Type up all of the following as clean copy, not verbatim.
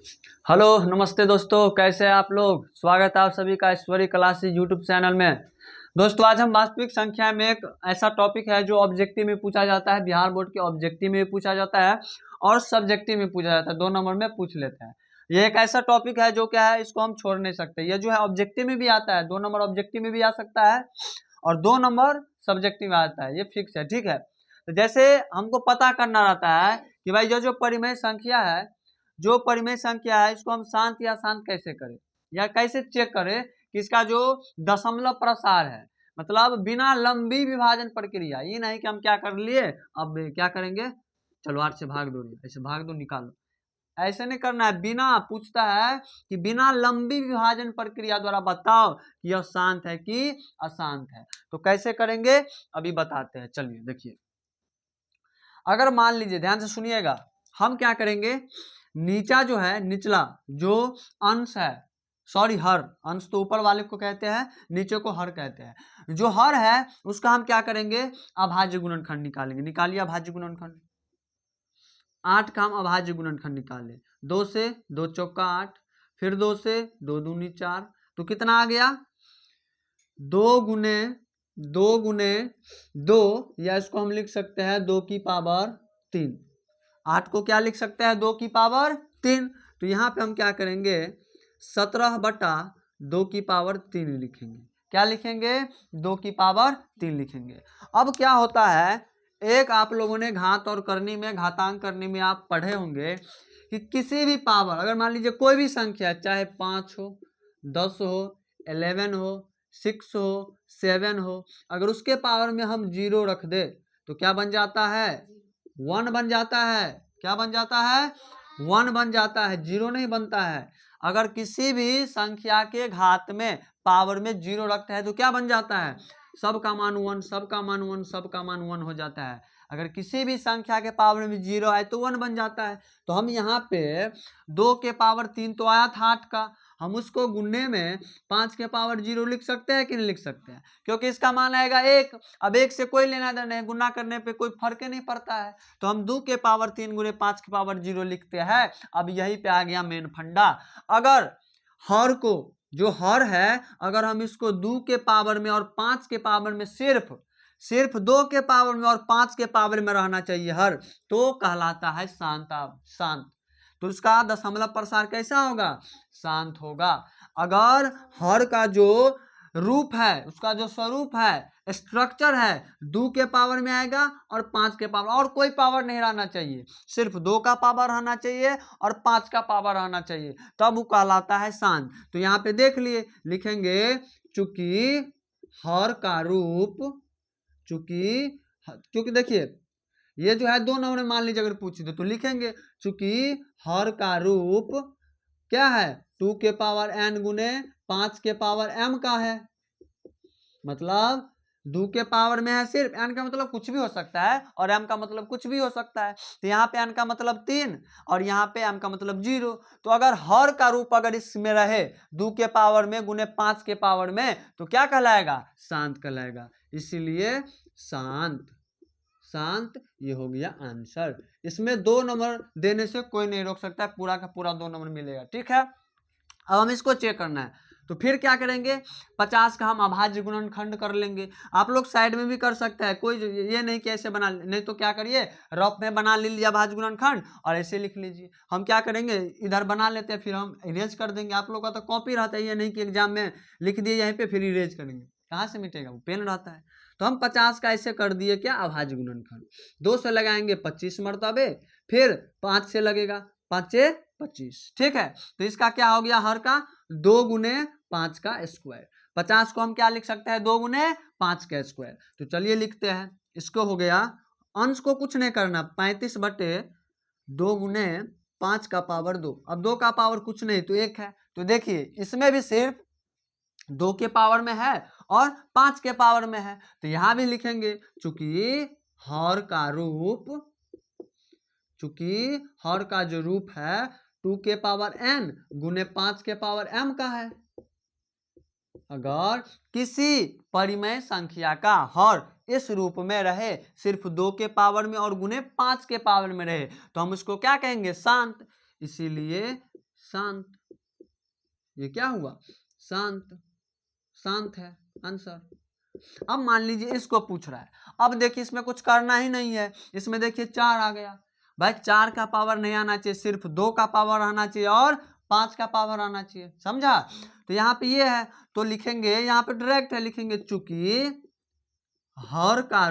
Hello नमस्ते दोस्तों, कैसे हैं आप लोग। स्वागत है आप सभी का ईश्वरी क्लासेस यूट्यूब चैनल में। दोस्तों आज हम वास्तविक संख्या में एक ऐसा टॉपिक है जो ऑब्जेक्टिव में पूछा जाता है, बिहार बोर्ड के ऑब्जेक्टिव में पूछा जाता है और सब्जेक्टिव में पूछा जाता है, 2 नंबर में पूछ लेते हैं। ये एक ऐसा टॉपिक है जो क्या है, इसको हम छोड़ नहीं सकते। ये जो है ऑब्जेक्टिव में भी आता है, 2 नंबर ऑब्जेक्टिव में भी आ सकता है और 2 नंबर सब्जेक्टिव में आता है, ये फिक्स है। ठीक है, तो जैसे हमको पता करना रहता है कि भाई जो परिमेय संख्या है, जो परिमेय संख्या है इसको हम शांत या शांत कैसे करें या कैसे चेक करें कि इसका जो दशमलव प्रसार है, मतलब बिना लंबी विभाजन प्रक्रिया, ये नहीं कि हम क्या कर लिए अब क्या करेंगे, चलो 8 से भाग दो, ऐसे भाग दो निकालो, ऐसे नहीं करना है। बिना पूछता है कि बिना लंबी विभाजन प्रक्रिया द्वारा बताओ कि यह शांत है कि अशांत है। तो कैसे करेंगे अभी बताते हैं, चलिए देखिए। अगर मान लीजिए, ध्यान से सुनिएगा, हम क्या करेंगे, नीचा जो है, निचला जो अंश है, सॉरी हर, अंश तो ऊपर वाले को कहते हैं, नीचे को हर कहते हैं। जो हर है उसका हम क्या करेंगे, अभाज्य गुणनखंड निकालेंगे। निकालिए अभाज्य गुणनखंड। 8 का हम अभाज्य गुणनखंड निकाले, 2 से 2 चौका 8, फिर 2 से 2 दूनी 4, तो कितना आ गया, 2 गुने 2 गुने 2, या इसको हम लिख सकते हैं 2 की पावर 3। 8 को क्या लिख सकते हैं, 2 की पावर 3। तो यहाँ पे हम क्या करेंगे, 17/2 की पावर 3 लिखेंगे। क्या लिखेंगे, 2 की पावर 3 लिखेंगे। अब क्या होता है, एक आप लोगों ने घात और करनी में, घातांक करने में आप पढ़े होंगे कि किसी भी पावर, अगर मान लीजिए कोई भी संख्या, चाहे 5 हो, 10 हो, 11 हो, 6 हो, 7 हो, अगर उसके पावर में हम 0 रख दे तो क्या बन जाता है, 1 बन जाता है। क्या बन जाता है, 1 बन जाता है, 0 नहीं बनता है। अगर किसी भी संख्या के घात में पावर में 0 रखते हैं तो क्या बन जाता है, सबका मान 1, सबका मान 1, सबका मान 1 हो जाता है। अगर किसी भी संख्या के पावर में 0 आए तो 1 बन जाता है। तो हम यहाँ पे 2 के पावर 3 तो आया था 8 का, हम उसको गुणने में 5 के पावर 0 लिख सकते हैं कि नहीं लिख सकते हैं, क्योंकि इसका मान आएगा 1। अब 1 से कोई लेना देना नहीं, गुना करने पे कोई फर्क ही नहीं पड़ता है। तो हम 2 के पावर 3 गुणे 5 के पावर 0 लिखते हैं। अब यही पे आ गया मेन फंडा। अगर हर को, जो हर है, अगर हम इसको 2 के पावर में और 5 के पावर में सिर्फ 2 के पावर में और 5 के पावर में रहना चाहिए हर, तो कहलाता है शांत। शांत, तो इसका दशमलव प्रसार कैसा होगा, शांत होगा। अगर हर का जो रूप है, उसका जो स्वरूप है, स्ट्रक्चर है, 2 के पावर में आएगा और 5 के पावर, और कोई पावर नहीं रहना चाहिए, सिर्फ 2 का पावर रहना चाहिए और 5 का पावर रहना चाहिए, तब वो कहलाता है शांत। तो यहाँ पे देख लिए, लिखेंगे चूंकि हर का रूप, चूंकि देखिए ये जो है 2 नंबर में मान लीजिए अगर पूछ दे तो लिखेंगे चूंकि हर का रूप क्या है, 2 के पावर n गुने 5 के पावर m का है। मतलब 2 के पावर में है सिर्फ, n का मतलब कुछ भी हो सकता है और m का मतलब कुछ भी हो सकता है। तो यहाँ पे n का मतलब 3 और यहाँ पे m का मतलब 0। तो अगर हर का रूप अगर इसमें रहे 2 के पावर में गुने 5 के पावर में तो क्या कहलाएगा, शांत कहलाएगा। इसीलिए शांत, शांत, ये हो गया आंसर। इसमें 2 नंबर देने से कोई नहीं रोक सकता, पूरा का पूरा 2 नंबर मिलेगा। ठीक है, अब हम इसको चेक करना है तो फिर क्या करेंगे, 50 का हम अभाज्य गुणनखंड कर लेंगे। आप लोग साइड में भी कर सकते हैं, कोई ये नहीं कि ऐसे बना, नहीं तो क्या करिए रफ में बना लीजिए अभाज्य गुणनखंड और ऐसे लिख लीजिए। हम क्या करेंगे, इधर बना लेते हैं, फिर हम इरेज कर देंगे। आप लोग का तो कॉपी रहता है, ये नहीं कि एग्जाम में लिख दिए यहीं पे फिर इरेज करेंगे, कहाँ से मिटेगा, वो पेन रहता है। तो हम 50 का ऐसे कर दिए क्या, अभाज्य गुणनखंड। 2 से लगाएंगे 25 मरतबे, फिर 5 से लगेगा, 5 25। ठीक है, तो इसका क्या हो गया, हर का 2 गुने 5 का स्क्वायर। 50 को हम क्या लिख सकते हैं, 2 गुने 5 का स्क्वायर। तो चलिए लिखते हैं, इसको हो गया, अंश को कुछ नहीं करना, 35/2 गुने 5 का पावर 2। अब 2 का पावर कुछ नहीं तो 1 है। तो देखिए इसमें भी सिर्फ 2 के पावर में है और 5 के पावर में है, तो यहां भी लिखेंगे चूंकि हर का रूप, चूंकि हर का जो रूप है 2 के पावर n गुने 5 के पावर m का है। अगर किसी परिमेय संख्या का हर इस रूप में रहे, सिर्फ 2 के शांत। ये क्या हुआ? शांत। शांत है आंसर। अब मान लीजिए इसको पूछ रहा है, अब देखिए इसमें कुछ करना ही नहीं है, इसमें देखिए 4 आ गया। भाई 4 का पावर नहीं आना चाहिए, सिर्फ 2 का पावर आना चाहिए और 5 का पावर आना चाहिए, समझा? तो यहाँ पे ये है, तो लिखेंगे यहाँ पे डायरेक्ट है, लिखेंगे चूंकि हर का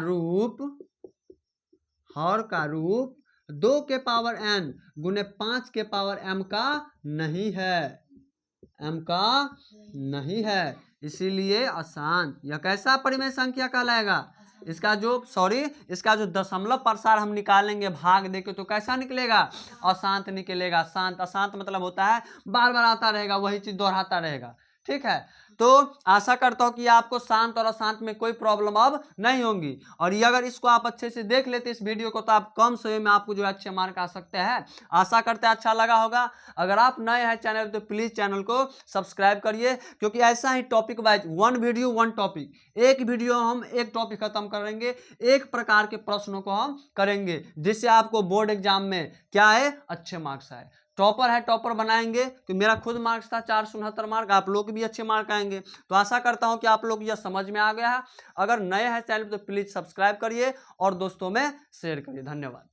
रूप 2 के पावर n गुने 5 के पावर m का नहीं है, m का नहीं है, इसीलिए अशांत। यह कैसा परिमेय संख्या कहलाएगा? इसका जो दशमलव प्रसार हम निकालेंगे भाग देके तो कैसा निकलेगा? अशांत निकलेगा। शांत, अशांत मतलब होता है बार बार आता रहेगा, वही चीज दोहराता रहेगा। ठीक है, तो आशा करता हूं कि आपको शांत और अशांत में कोई प्रॉब्लम अब नहीं होंगी, और ये अगर इसको आप अच्छे से देख लेते इस वीडियो को तो आप कम समय में आपको जो अच्छे मार्क आ सकते हैं। आशा करते हैं अच्छा लगा होगा। अगर आप नए हैं चैनल तो प्लीज चैनल को सब्सक्राइब करिए, क्योंकि ऐसा ही टॉपिक वाइज 1 वीडियो 1 टॉपिक, एक वीडियो हम एक टॉपिक खत्म करेंगे, एक प्रकार के प्रश्नों को हम करेंगे, जिससे आपको बोर्ड एग्जाम में क्या है, अच्छे मार्क्स आए। टॉपर है, टॉपर बनाएंगे, तो मेरा खुद मार्क्स था 469 मार्क, आप लोग भी अच्छे मार्क आएंगे। तो आशा करता हूं कि आप लोग यह समझ में आ गया है। अगर नए हैं चैनल तो प्लीज सब्सक्राइब करिए और दोस्तों में शेयर करिए। धन्यवाद।